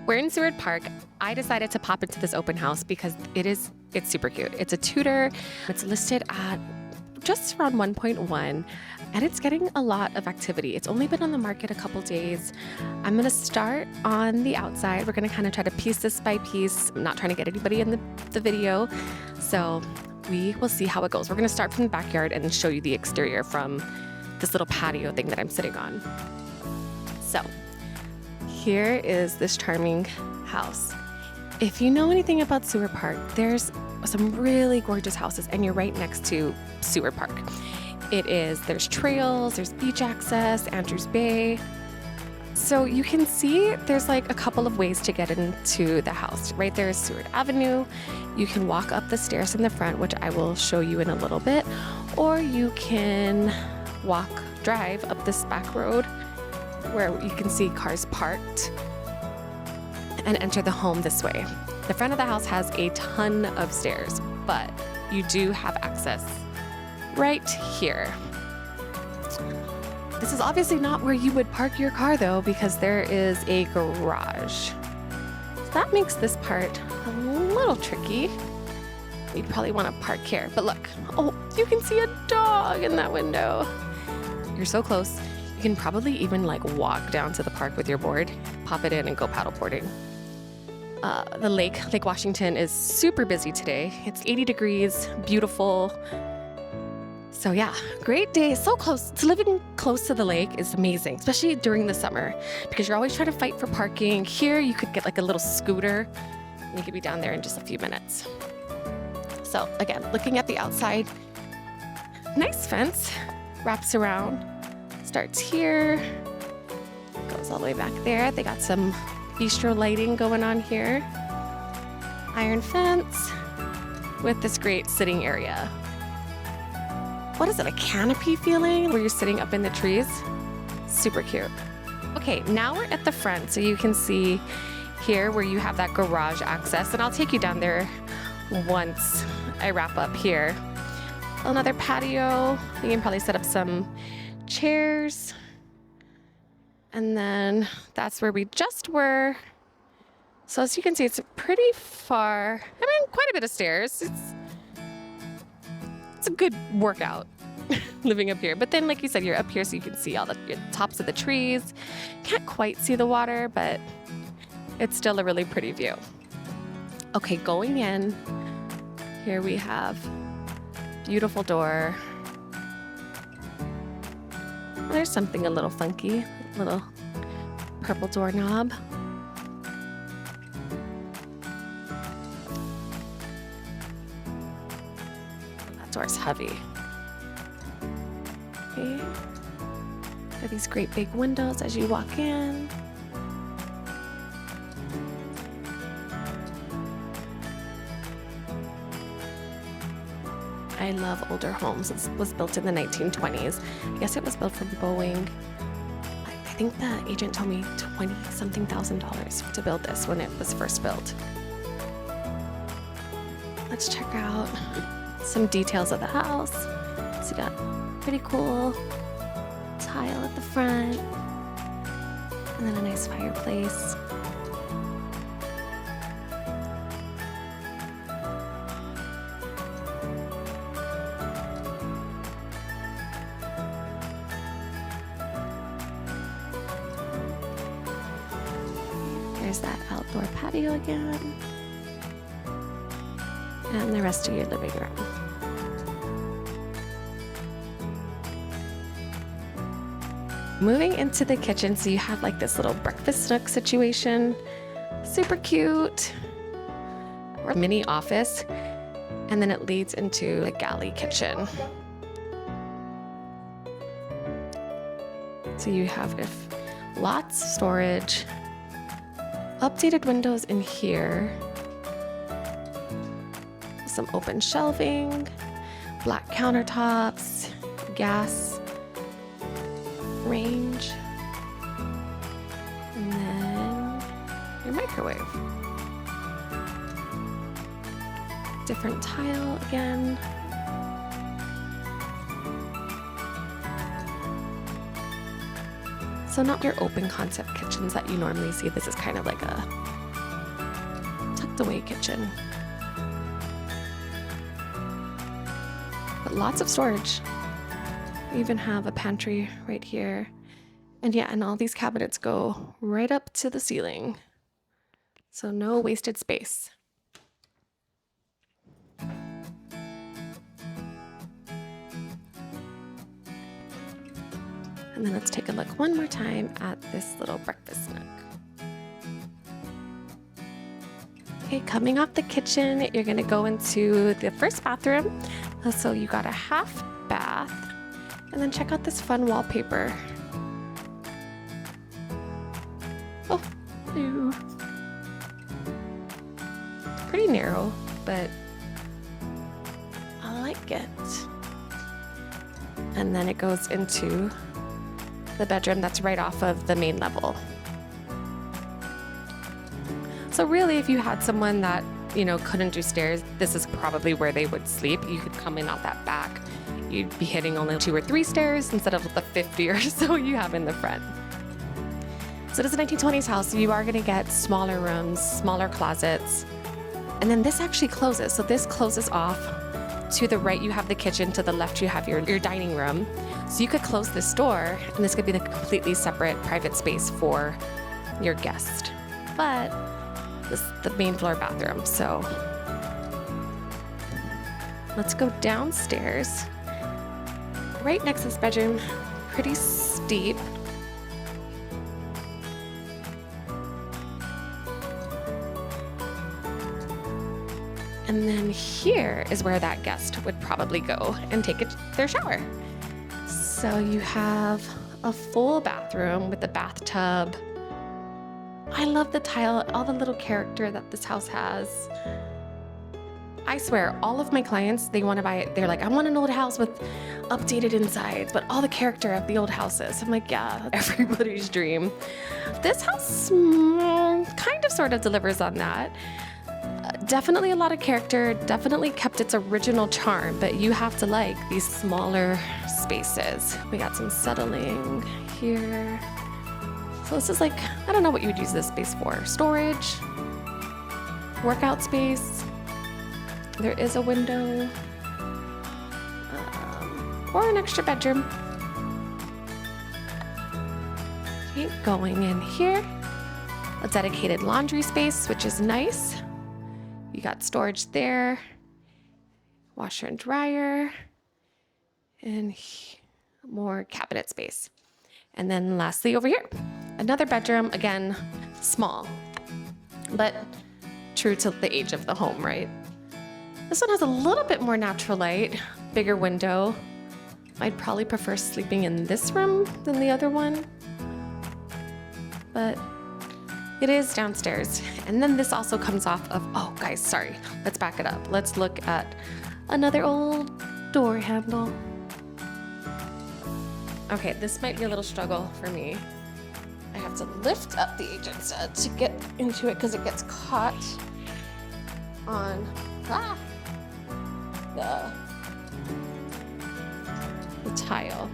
We're in Seward Park. I decided to pop into this open house because it's super cute. It's a Tudor. It's listed at just around 1.1 and it's getting a lot of activity. It's only been on the market a couple days. I'm going to start on the outside. We're going to kind of try to piece this by piece. I'm not trying to get anybody in the video. So we will see how it goes. We're going to start from the backyard and show you the exterior from this little patio thing that I'm sitting on. So here is this charming house. If you know anything about Seward Park, there's some really gorgeous houses and you're right next to Seward Park. There's trails, there's beach access, Andrews Bay. So you can see there's like a couple of ways to get into the house. Right there is Seward Avenue. You can walk up the stairs in the front, which I will show you in a little bit, or you can drive up this back road where you can see cars parked and enter the home this way. The front of the house has a ton of stairs, but you do have access right here. This is obviously not where you would park your car though, because there is a garage. So that makes this part a little tricky. You'd probably want to park here, but look, oh, you can see a dog in that window. You're so close. You can probably even like walk down to the park with your board, pop it in and go paddleboarding. The Lake Washington is super busy today. It's 80 degrees, beautiful. So yeah, great day, so close. Living close to the lake is amazing, especially during the summer, because you're always trying to fight for parking. Here, you could get like a little scooter and you could be down there in just a few minutes. So again, looking at the outside, nice fence, wraps around, starts here, goes all the way back there. They got some bistro lighting going on here. Iron fence with this great sitting area. What is it, a canopy feeling where you're sitting up in the trees? Super cute. Okay, now we're at the front, so you can see here where you have that garage access, and I'll take you down there once I wrap up here. Another patio. You can probably set up some chairs. And then that's where we just were. So as you can see, it's pretty far. I mean, quite a bit of stairs. It's a good workout living up here. But then, like you said, you're up here so you can see all the tops of the trees. Can't quite see the water, but it's still a really pretty view. Okay, going in, here we have beautiful door. There's something a little funky. Little purple doorknob. That door's heavy. Okay. Got these great big windows as you walk in. I love older homes. It was built in the 1920s. I guess it was built from Boeing. I think the agent told me $20-something thousand to build this when it was first built. Let's check out some details of the house. So you got pretty cool tile at the front, and then a nice fireplace. There's that outdoor patio again. And the rest of your living room. Moving into the kitchen, so you have like this little breakfast nook situation. Super cute. Or mini office. And then it leads into a galley kitchen. So you have lots of storage. Updated windows in here. Some open shelving, black countertops, gas range, and then your microwave. Different tile again. So not your open concept kitchens that you normally see. This is kind of like a tucked away kitchen. But lots of storage. We even have a pantry right here. And yeah, and all these cabinets go right up to the ceiling. So no wasted space. And then let's take a look one more time at this little breakfast nook. Okay, coming off the kitchen, you're gonna go into the first bathroom. So you got a half bath. And then check out this fun wallpaper. Oh, ew. Pretty narrow, but I like it. And then it goes into the bedroom that's right off of the main level. So really, if you had someone that, you know, couldn't do stairs, this is probably where they would sleep. You could come in out that back. You'd be hitting only 2 or 3 stairs instead of the 50 or so you have in the front. So this is a 1920s house. So you are gonna get smaller rooms, smaller closets. And then this actually closes. So this closes off. To the right, you have the kitchen. To the left, you have your dining room. So you could close this door, and this could be the completely separate private space for your guest. But this is the main floor bathroom. So let's go downstairs. Right next to this bedroom, pretty steep. And then here is where that guest would probably go and take their shower. So you have a full bathroom with a bathtub. I love the tile, all the little character that this house has. I swear, all of my clients, they want to buy it. They're like, I want an old house with updated insides, but all the character of the old houses. I'm like, yeah, everybody's dream. This house kind of sort of delivers on that. Definitely a lot of character, definitely kept its original charm, but you have to like these smaller spaces. We got some settling here. So this is like, I don't know what you would use this space for. Storage, workout space. There is a window, or an extra bedroom. Okay, going in here, a dedicated laundry space, which is nice. You got storage there, washer and dryer, and more cabinet space. And then lastly over here, another bedroom, again, small, but true to the age of the home, right? This one has a little bit more natural light, bigger window. I'd probably prefer sleeping in this room than the other one, but it is downstairs. And then this also comes off of, oh guys, sorry, let's back it up. Let's look at another old door handle. Okay, this might be a little struggle for me. I have to lift up the agent's head to get into it because it gets caught on the tile.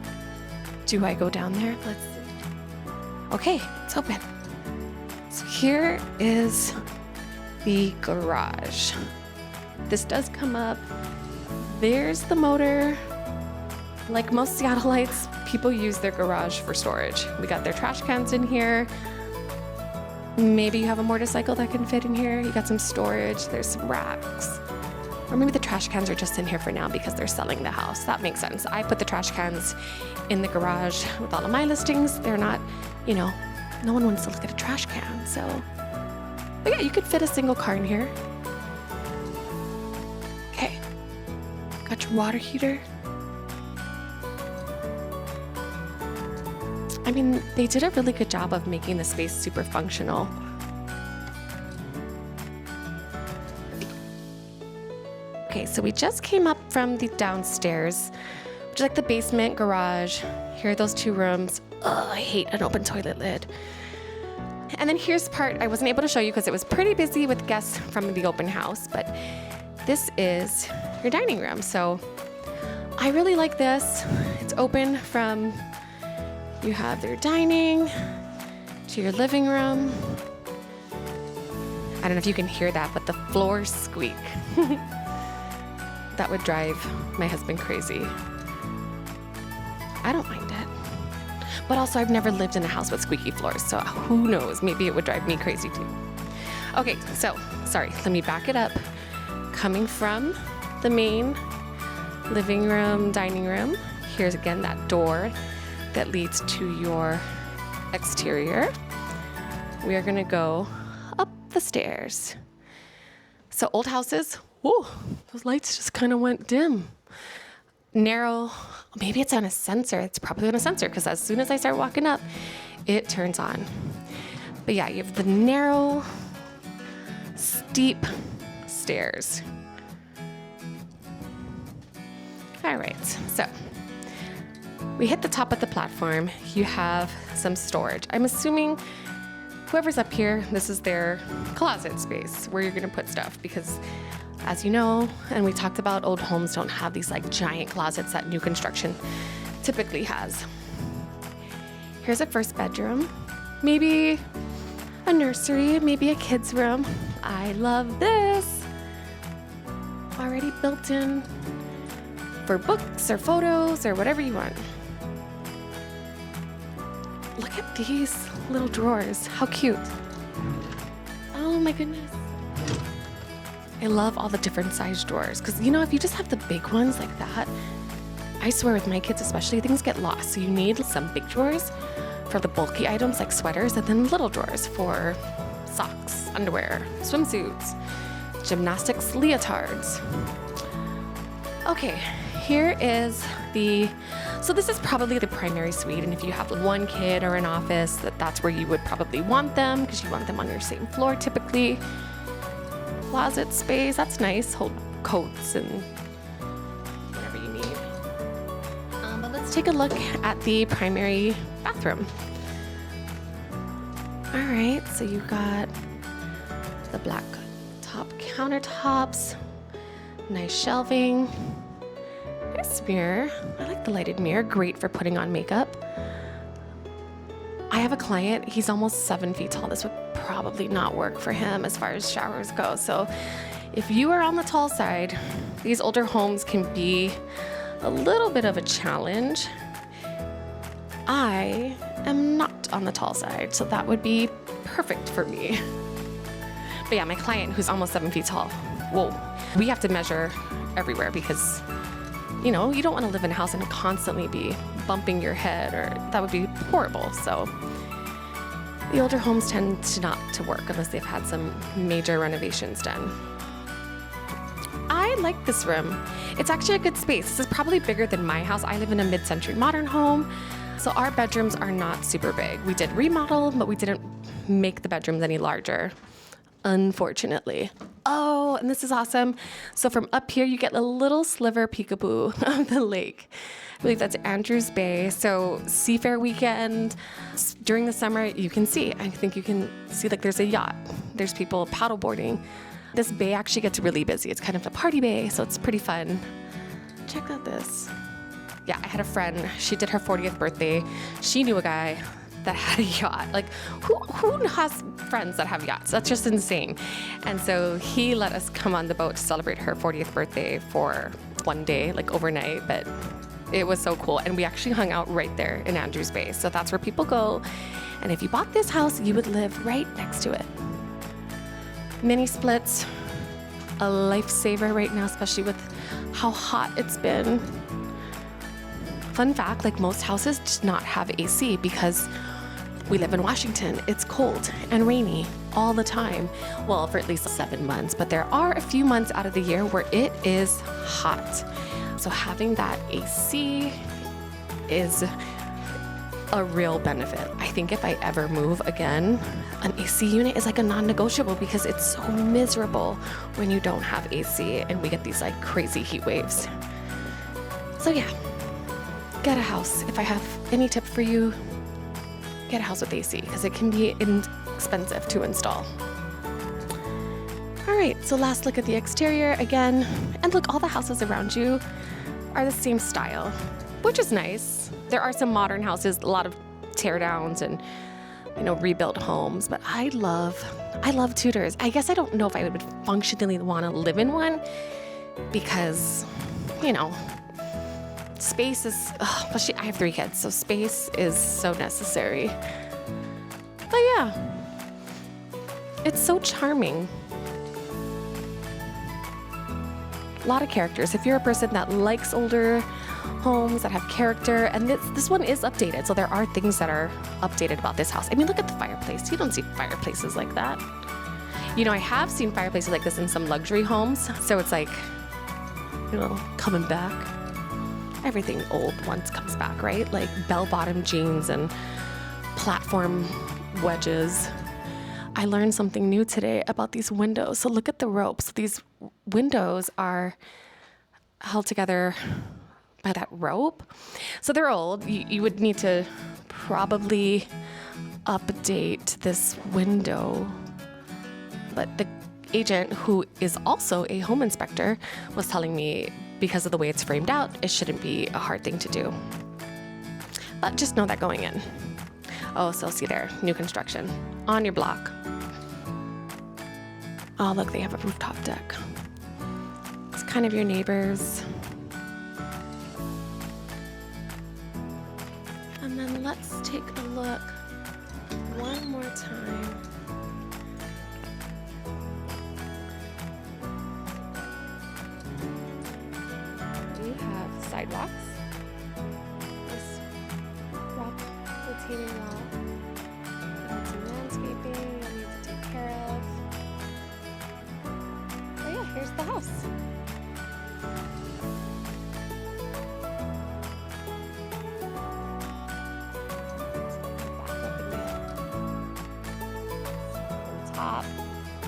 Do I go down there? Let's see. Okay, it's open. So here is the garage. This does come up. There's the motor. Like most Seattleites, people use their garage for storage. We got their trash cans in here. Maybe you have a motorcycle that can fit in here. You got some storage. There's some racks. Or maybe the trash cans are just in here for now because they're selling the house. That makes sense. I put the trash cans in the garage with all of my listings. They're not, you know, no one wants to look at a trash can, so. But yeah, you could fit a single car in here. Okay, got your water heater. I mean, they did a really good job of making the space super functional. Okay, so we just came up from the downstairs, which is like the basement, garage. Here are those 2 rooms. Ugh, I hate an open toilet lid. And then here's the part I wasn't able to show you because it was pretty busy with guests from the open house, but this is your dining room. So I really like this. It's open from, you have your dining to your living room. I don't know if you can hear that, but the floors squeak. That would drive my husband crazy. I don't mind it. But also, I've never lived in a house with squeaky floors, so who knows? Maybe it would drive me crazy too. Okay, so, sorry, let me back it up. Coming from the main living room, dining room, here's again that door that leads to your exterior. We are gonna go up the stairs. So old houses, whoa, those lights just kind of went dim. Narrow, maybe it's on a sensor. It's probably on a sensor because as soon as I start walking up, it turns on. But yeah, you have the narrow, steep stairs. All right, so we hit the top of the platform. You have some storage. I'm assuming whoever's up here, this is their closet space where you're gonna put stuff because as you know, and we talked about, old homes don't have these like giant closets that new construction typically has. Here's a first bedroom, maybe a nursery, maybe a kid's room. I love this. Already built in for books or photos or whatever you want. Look at these little drawers, how cute. Oh my goodness. I love all the different size drawers because, you know, if you just have the big ones like that, I swear with my kids especially, things get lost. So you need some big drawers for the bulky items like sweaters and then little drawers for socks, underwear, swimsuits, gymnastics, leotards. Okay, here is so this is probably the primary suite, and if you have one kid or an office, that's where you would probably want them because you want them on your same floor typically. Closet space, that's nice. Hold coats and whatever you need. But let's take a look at the primary bathroom. All right, so you've got the black top countertops, nice shelving, nice mirror. I like the lighted mirror, great for putting on makeup. I have a client, he's almost 7 feet tall. This would probably not work for him as far as showers go. So if you are on the tall side, these older homes can be a little bit of a challenge. I am not on the tall side, so that would be perfect for me. But yeah, my client who's almost 7 feet tall, whoa, we have to measure everywhere because, you know, you don't want to live in a house and constantly be bumping your head, or that would be horrible. So the older homes tend to not to work unless they've had some major renovations done. I like this room. It's actually a good space. This is probably bigger than my house. I live in a mid-century modern home, so our bedrooms are not super big. We did remodel, but we didn't make the bedrooms any larger, unfortunately. Oh, and this is awesome. So from up here, you get a little sliver peekaboo of the lake. I believe that's Andrews Bay. So Seafair weekend, during the summer, you can see. I think you can see like there's a yacht. There's people paddleboarding. This bay actually gets really busy. It's kind of a party bay, so it's pretty fun. Check out this. Yeah, I had a friend. She did her 40th birthday. She knew a guy that had a yacht. Like, who has friends that have yachts? That's just insane. And so he let us come on the boat to celebrate her 40th birthday for one day, like overnight. But it was so cool. And we actually hung out right there in Andrews Bay. So that's where people go. And if you bought this house, you would live right next to it. Mini splits, a lifesaver right now, especially with how hot it's been. Fun fact, like most houses do not have AC because we live in Washington. It's cold and rainy all the time. Well, for at least 7 months, but there are a few months out of the year where it is hot. So having that AC is a real benefit. I think if I ever move again, an AC unit is like a non-negotiable because it's so miserable when you don't have AC and we get these like crazy heat waves. So yeah, get a house. If I have any tip for you, get a house with AC because it can be inexpensive to install. All right, so last look at the exterior again. And look, all the houses around you are the same style, which is nice. There are some modern houses, a lot of tear downs and rebuilt homes, but I love Tudors. I guess I don't know if I would functionally want to live in one because, space is, I have 3 kids, so space is so necessary. But yeah, it's so charming. A lot of characters. If you're a person that likes older homes that have character, and this one is updated, so there are things that are updated about this house. I mean, look at the fireplace. You don't see fireplaces like that. I have seen fireplaces like this in some luxury homes, so it's like, coming back. Everything old once comes back, right? Like bell-bottom jeans and platform wedges. I learned something new today about these windows. So look at the ropes. These windows are held together by that rope. So they're old. You would need to probably update this window. But the agent, who is also a home inspector, was telling me because of the way it's framed out, it shouldn't be a hard thing to do. But just know that going in. Oh, so see there, new construction on your block. Oh, look, they have a rooftop deck. It's kind of your neighbors. And then let's take a look one more time. We have sidewalks. This rock retaining wall. And some landscaping I need to take care of. Oh yeah, here's the house.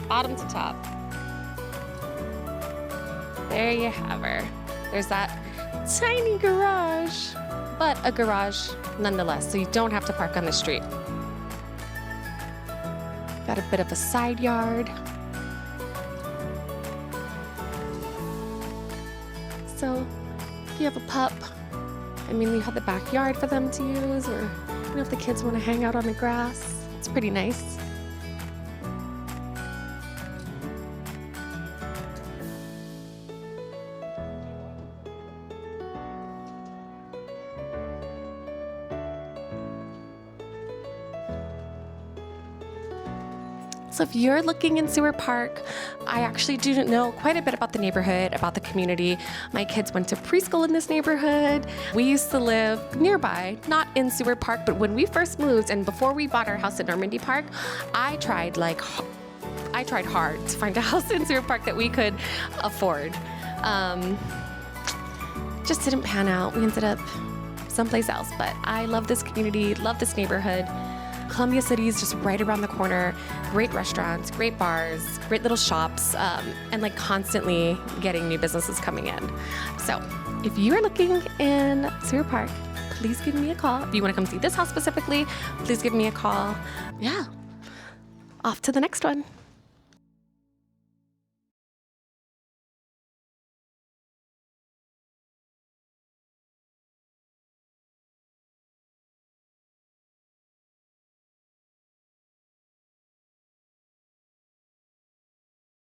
Bottom to top. There you have her. There's that tiny garage, but a garage nonetheless, so you don't have to park on the street. Got a bit of a side yard. So if you have a pup, you have the backyard for them to use, or if the kids want to hang out on the grass, it's pretty nice. So if you're looking in Seward Park, I actually do know quite a bit about the neighborhood, about the community. My kids went to preschool in this neighborhood. We used to live nearby, not in Seward Park, but when we first moved and before we bought our house at Normandy Park, I tried hard to find a house in Seward Park that we could afford. Just didn't pan out. We ended up someplace else, but I love this community, love this neighborhood. Columbia City is just right around the corner. Great restaurants, great bars, great little shops, and constantly getting new businesses coming in. So if you're looking in Seward Park, please give me a call. If you want to come see this house specifically, please give me a call. Yeah, off to the next one.